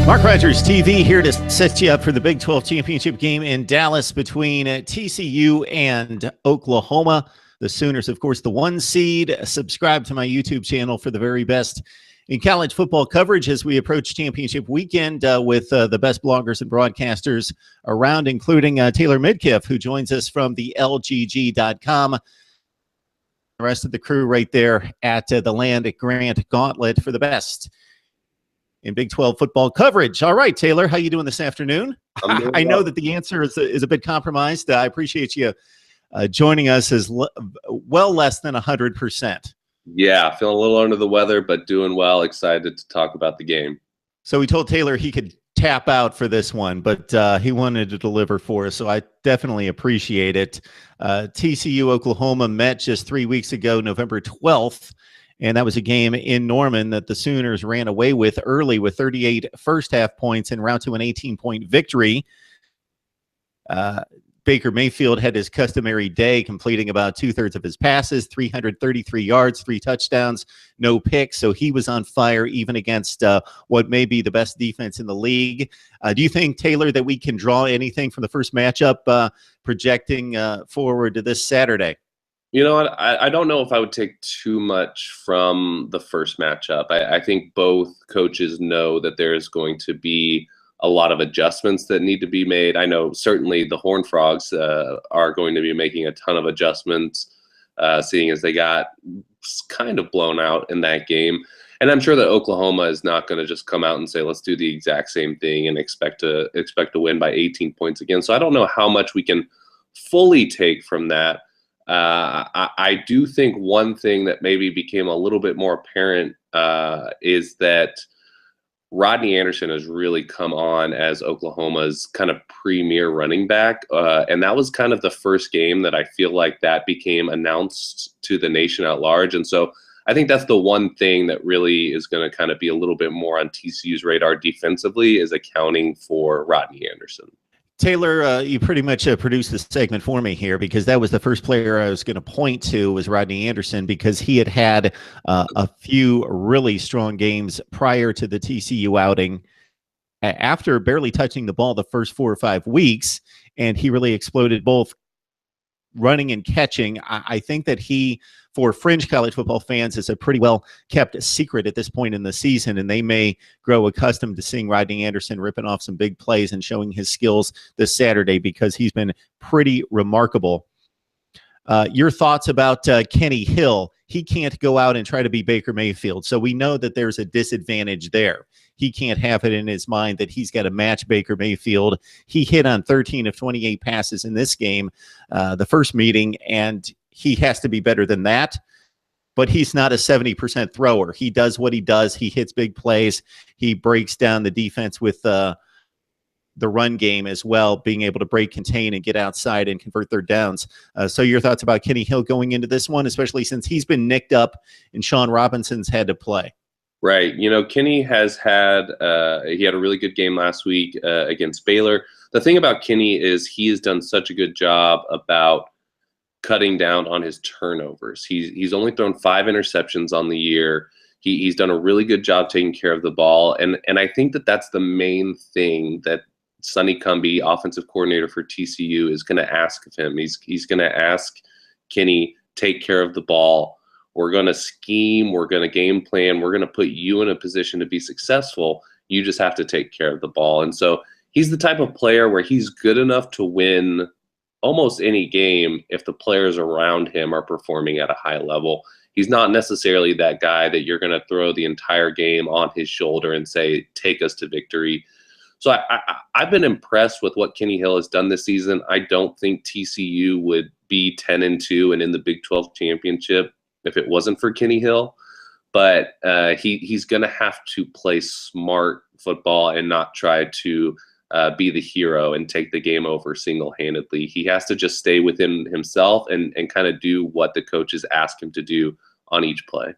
Mark Rogers TV here to set you up for the Big 12 championship game in Dallas between TCU and Oklahoma. The Sooners, of course, the 1 seed. Subscribe to my YouTube channel for the very best in college football coverage as we approach championship weekend with the best bloggers and broadcasters around, including Taylor Midkiff, who joins us from the LGG.com. The rest of the crew right there at the Land Grant Gauntlet for the best in Big 12 football coverage. All right, Taylor, how you doing this afternoon? I know that the answer is a bit compromised. I appreciate you joining us as well less than 100%. Yeah, feeling a little under the weather, but doing well. Excited to talk about the game. So we told Taylor he could tap out for this one, but he wanted to deliver for us, so I definitely appreciate it. TCU Oklahoma met just 3 weeks ago, November 12th. And that was a game in Norman that the Sooners ran away with early with 38 first-half points en route to an 18-point victory. Baker Mayfield had his customary day, completing about two-thirds of his passes, 333 yards, 3 touchdowns, no picks. So he was on fire even against what may be the best defense in the league. Do you think, Taylor, that we can draw anything from the first matchup projecting forward to this Saturday? You know what? I don't know if I would take too much from the first matchup. I think both coaches know that there's going to be a lot of adjustments that need to be made. I know certainly the Horned Frogs are going to be making a ton of adjustments, seeing as they got kind of blown out in that game. And I'm sure that Oklahoma is not going to just come out and say, let's do the exact same thing and expect to win by 18 points again. So I don't know how much we can fully take from that. I do think one thing that maybe became a little bit more apparent is that Rodney Anderson has really come on as Oklahoma's kind of premier running back. And that was kind of the first game that I feel like that became announced to the nation at large. And so I think that's the one thing that really is going to kind of be a little bit more on TCU's radar defensively, is accounting for Rodney Anderson. Taylor, you pretty much produced this segment for me here, because that was the first player I was going to point to, was Rodney Anderson, because he had a few really strong games prior to the TCU outing, after barely touching the ball the first 4 or 5 weeks, and he really exploded both running and catching. I think that he, for fringe college football fans, is a pretty well kept secret at this point in the season, and they may grow accustomed to seeing Rodney Anderson ripping off some big plays and showing his skills this Saturday, because he's been pretty remarkable. Your thoughts about Kenny Hill? He can't go out and try to be Baker Mayfield, so we know that there's a disadvantage there. He can't have it in his mind that he's got to match Baker Mayfield. He hit on 13 of 28 passes in this game, the first meeting, and he has to be better than that. But he's not a 70% thrower. He does what he does. He hits big plays. He breaks down the defense with the run game as well, being able to break, contain, and get outside and convert third downs. So your thoughts about Kenny Hill going into this one, especially since he's been nicked up and Sean Robinson's had to play? Right. You know, Kenny has had he had a really good game last week against Baylor. The thing about Kenny is he has done such a good job about cutting down on his turnovers. He's only thrown 5 interceptions on the year. He's done a really good job taking care of the ball. And I think that that's the main thing that Sonny Cumbie, offensive coordinator for TCU, is going to ask of him. He's going to ask Kenny, take care of the ball. We're going to scheme. We're going to game plan. We're going to put you in a position to be successful. You just have to take care of the ball. And so he's the type of player where he's good enough to win almost any game if the players around him are performing at a high level. He's not necessarily that guy that you're going to throw the entire game on his shoulder and say, take us to victory. So I've been impressed with what Kenny Hill has done this season. I don't think TCU would be 10-2 and in the Big 12 championship if it wasn't for Kenny Hill. But he's going to have to play smart football and not try to be the hero and take the game over single-handedly. He has to just stay within himself and kind of do what the coaches ask him to do on each play.